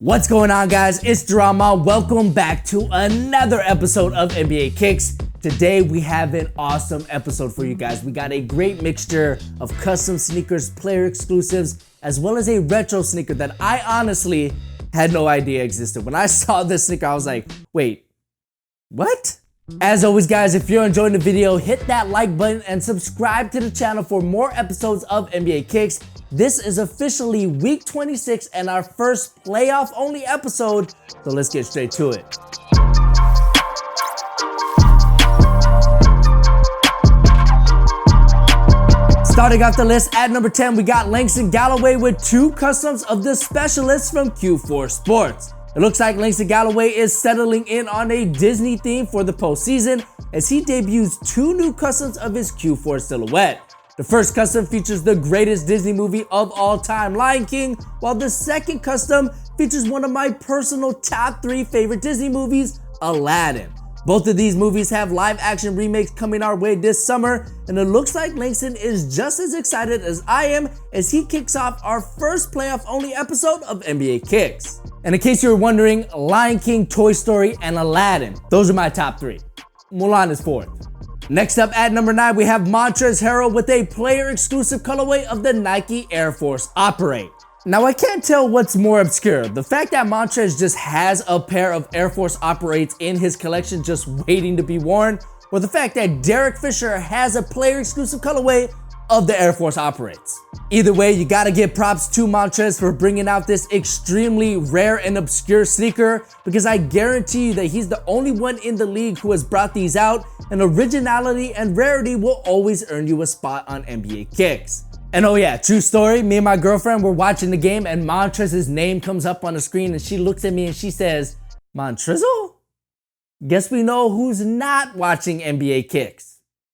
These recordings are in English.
What's going on, guys? It's Drama. Welcome back to another episode of NBA Kicks. Today we have an awesome episode for you guys. We got a great mixture of custom sneakers, player exclusives, as well as a retro sneaker that I honestly had no idea existed. When I saw this sneaker, I was like, wait, what? As always, guys, if you're enjoying the video, hit that like button and subscribe to the channel for more episodes of NBA Kicks. This is officially week 26 and our first playoff only episode, so let's get straight to it. Starting off the list at number 10, we got Langston Galloway with two customs of the Specialists from Q4 Sports. It looks like Langston Galloway is settling in on a Disney theme for the postseason as he debuts two new customs of his Q4 silhouette. The first custom features the greatest Disney movie of all time, Lion King, while the second custom features one of my personal top 3 favorite Disney movies, Aladdin. Both of these movies have live action remakes coming our way this summer, and it looks like Langston is just as excited as I am as he kicks off our first playoff only episode of NBA Kicks. And in case you were wondering, Lion King, Toy Story, and Aladdin, those are my top 3. Mulan is 4th. Next up at number 9, we have Montrezl Harrell with a player exclusive colorway of the Nike Air Force Operate. Now I can't tell what's more obscure, the fact that Montrezl just has a pair of Air Force Operates in his collection just waiting to be worn, or the fact that Derek Fisher has a player exclusive colorway of the Air Force Operates. Either way, you gotta give props to Montrezl for bringing out this extremely rare and obscure sneaker, because I guarantee you that he's the only one in the league who has brought these out, and originality and rarity will always earn you a spot on NBA Kicks. And oh yeah, true story, me and my girlfriend were watching the game and Montrezl's name comes up on the screen and she looks at me and she says, Montrezl? Guess we know who's not watching NBA Kicks.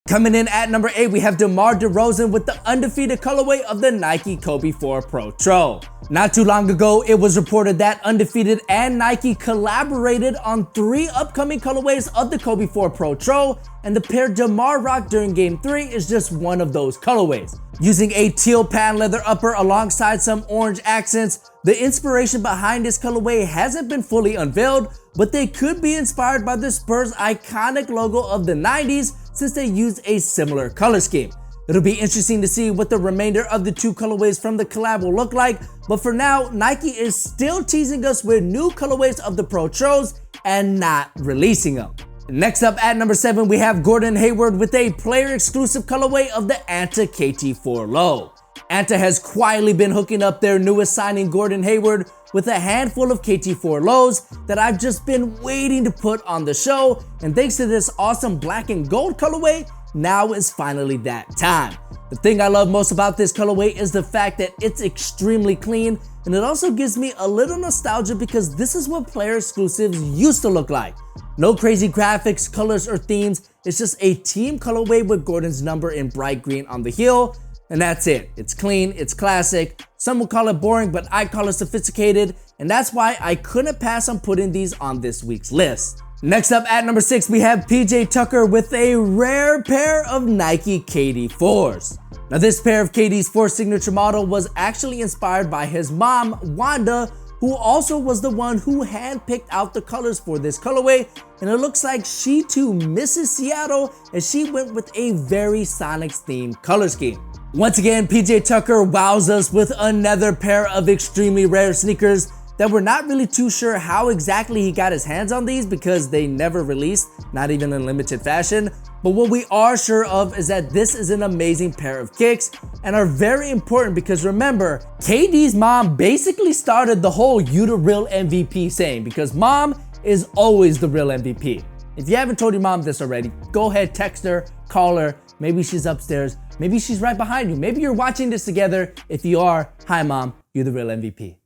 Coming in at number 8, we have DeMar DeRozan with the undefeated colorway of the Nike Kobe 4 Pro Tro. Not too long ago, it was reported that Undefeated and Nike collaborated on 3 upcoming colorways of the Kobe 4 Pro Tro, and the pair DeMar rocked during Game 3 is just one of those colorways. Using a teal patent leather upper alongside some orange accents, the inspiration behind this colorway hasn't been fully unveiled, but they could be inspired by the Spurs' iconic logo of the 90s since they used a similar color scheme. It'll be interesting to see what the remainder of the 2 colorways from the collab will look like, but for now, Nike is still teasing us with new colorways of the Pro Tros and not releasing them. Next up at number 7, we have Gordon Hayward with a player exclusive colorway of the Anta KT4 Low. Anta has quietly been hooking up their newest signing, Gordon Hayward, with a handful of KT4 Lows that I've just been waiting to put on the show, and thanks to this awesome black and gold colorway, now is finally that time. The thing I love most about this colorway is the fact that it's extremely clean, and it also gives me a little nostalgia because this is what player exclusives used to look like. No crazy graphics, colors, or themes, it's just a team colorway with Gordon's number in bright green on the heel, and that's it. It's clean, it's classic. Some will call it boring, but I call it sophisticated, and that's why I couldn't pass on putting these on this week's list. Next up at number 6, we have PJ Tucker with a rare pair of Nike KD4s. Now this pair of KD's 4 signature model was actually inspired by his mom, Wanda, who also was the one who handpicked out the colors for this colorway, and it looks like she too misses Seattle as she went with a very Sonics themed color scheme. Once again, PJ Tucker wows us with another pair of extremely rare sneakers that we're not really too sure how exactly he got his hands on these because they never released, not even in limited fashion. But what we are sure of is that this is an amazing pair of kicks and are very important because remember, KD's mom basically started the whole "you the real MVP" saying because mom is always the real MVP. If you haven't told your mom this already, go ahead, text her, call her, maybe she's upstairs, maybe she's right behind you, maybe you're watching this together. If you are, hi mom, you're the real MVP.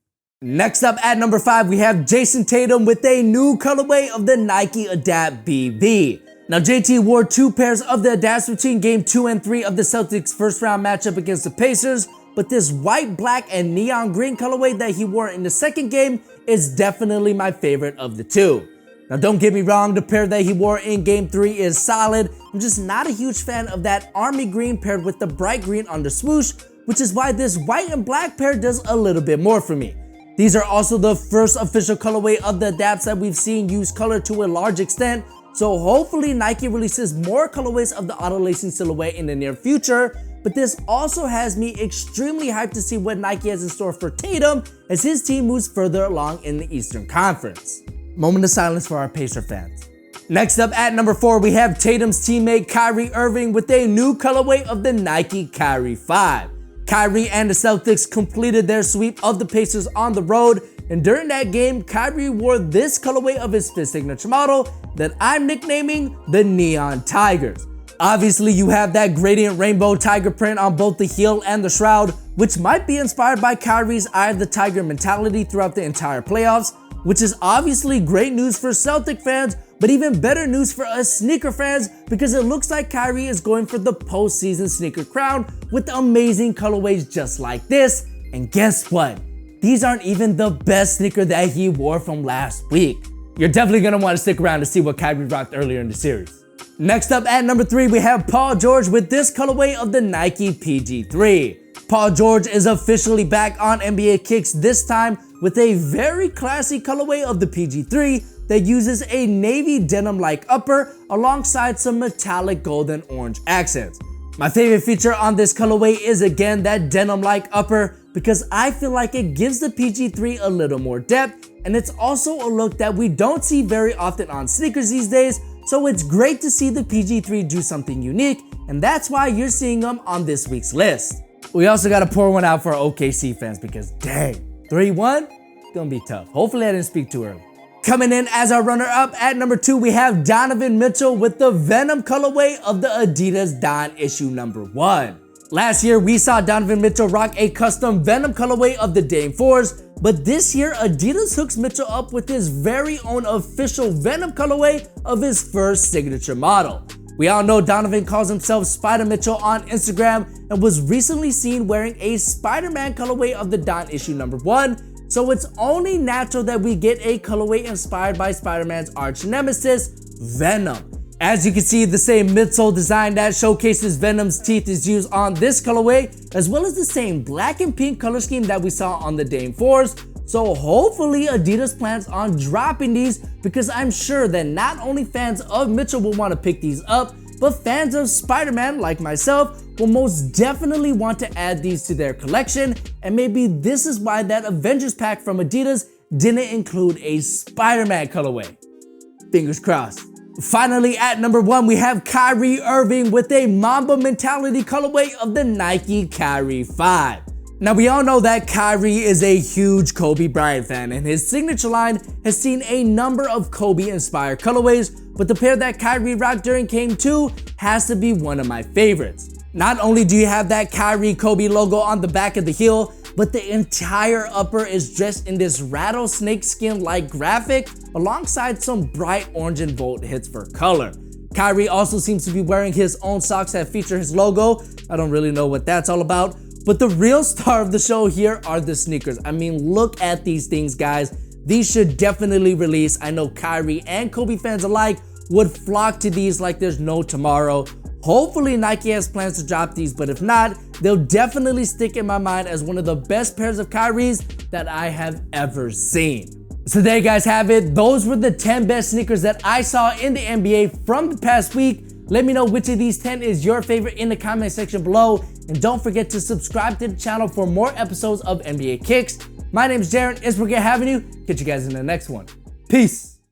Next up at number 5, we have Jason Tatum with a new colorway of the Nike Adapt BB. Now JT wore 2 pairs of the Adapts between game 2 and 3 of the Celtics first round matchup against the Pacers, but this white, black, and neon green colorway that he wore in the second game is definitely my favorite of the 2. Now don't get me wrong, the pair that he wore in game 3 is solid. I'm just not a huge fan of that army green paired with the bright green on the swoosh, which is why this white and black pair does a little bit more for me. These are also the first official colorway of the adapts that we've seen use color to a large extent, so hopefully Nike releases more colorways of the auto lacing silhouette in the near future. But this also has me extremely hyped to see what Nike has in store for Tatum as his team moves further along in the Eastern Conference. Moment of silence for our Pacer fans. Next up at number 4, we have Tatum's teammate Kyrie Irving with a new colorway of the Nike Kyrie 5. Kyrie and the Celtics completed their sweep of the Pacers on the road, and during that game, Kyrie wore this colorway of his fifth signature model that I'm nicknaming the Neon Tigers. Obviously, you have that gradient rainbow tiger print on both the heel and the shroud, which might be inspired by Kyrie's Eye of the Tiger mentality throughout the entire playoffs, which is obviously great news for Celtic fans, but even better news for us sneaker fans because it looks like Kyrie is going for the postseason sneaker crown with amazing colorways just like this. And guess what? These aren't even the best sneaker that he wore from last week. You're definitely going to want to stick around to see what Kyrie rocked earlier in the series. Next up at number 3, we have Paul George with this colorway of the Nike PG3. Paul George is officially back on NBA Kicks, this time with a very classy colorway of the PG3 that uses a navy denim-like upper alongside some metallic gold and orange accents. My favorite feature on this colorway is again that denim-like upper because I feel like it gives the PG3 a little more depth, and it's also a look that we don't see very often on sneakers these days, so it's great to see the PG3 do something unique, and that's why you're seeing them on this week's list. We also gotta pour one out for our OKC fans because dang, 3-1? Gonna be tough. Hopefully I didn't speak too early. Coming in as our runner-up at number 2, we have Donovan Mitchell with the Venom colorway of the Adidas Don issue number 1. Last year, we saw Donovan Mitchell rock a custom Venom colorway of the Dame 4s, but this year, Adidas hooks Mitchell up with his very own official Venom colorway of his first signature model. We all know Donovan calls himself Spider Mitchell on Instagram and was recently seen wearing a Spider-Man colorway of the Don issue number 1, so it's only natural that we get a colorway inspired by Spider-Man's arch nemesis, Venom. As you can see, the same midsole design that showcases Venom's teeth is used on this colorway, as well as the same black and pink color scheme that we saw on the Dame 4s. So hopefully Adidas plans on dropping these because I'm sure that not only fans of Mitchell will want to pick these up, but fans of Spider-Man like myself will most definitely want to add these to their collection, and maybe this is why that Avengers pack from Adidas didn't include a Spider-Man colorway. Fingers crossed. Finally, at number 1, we have Kyrie Irving with a Mamba mentality colorway of the Nike Kyrie 5. Now, we all know that Kyrie is a huge Kobe Bryant fan, and his signature line has seen a number of Kobe-inspired colorways, but the pair that Kyrie rocked during Game 2 has to be one of my favorites. Not only do you have that Kyrie Kobe logo on the back of the heel, but the entire upper is dressed in this rattlesnake skin-like graphic alongside some bright orange and volt hits for color. Kyrie also seems to be wearing his own socks that feature his logo. I don't really know what that's all about, but the real star of the show here are the sneakers. I mean, look at these things, guys. These should definitely release. I know Kyrie and Kobe fans alike would flock to these like there's no tomorrow. Hopefully Nike has plans to drop these, but if not, they'll definitely stick in my mind as one of the best pairs of Kyries that I have ever seen. So there you guys have it. Those were the 10 best sneakers that I saw in the NBA from the past week. Let me know which of these 10 is your favorite in the comment section below. And don't forget to subscribe to the channel for more episodes of NBA Kicks. My name is Jaron. It's been great having you. Catch you guys in the next one. Peace.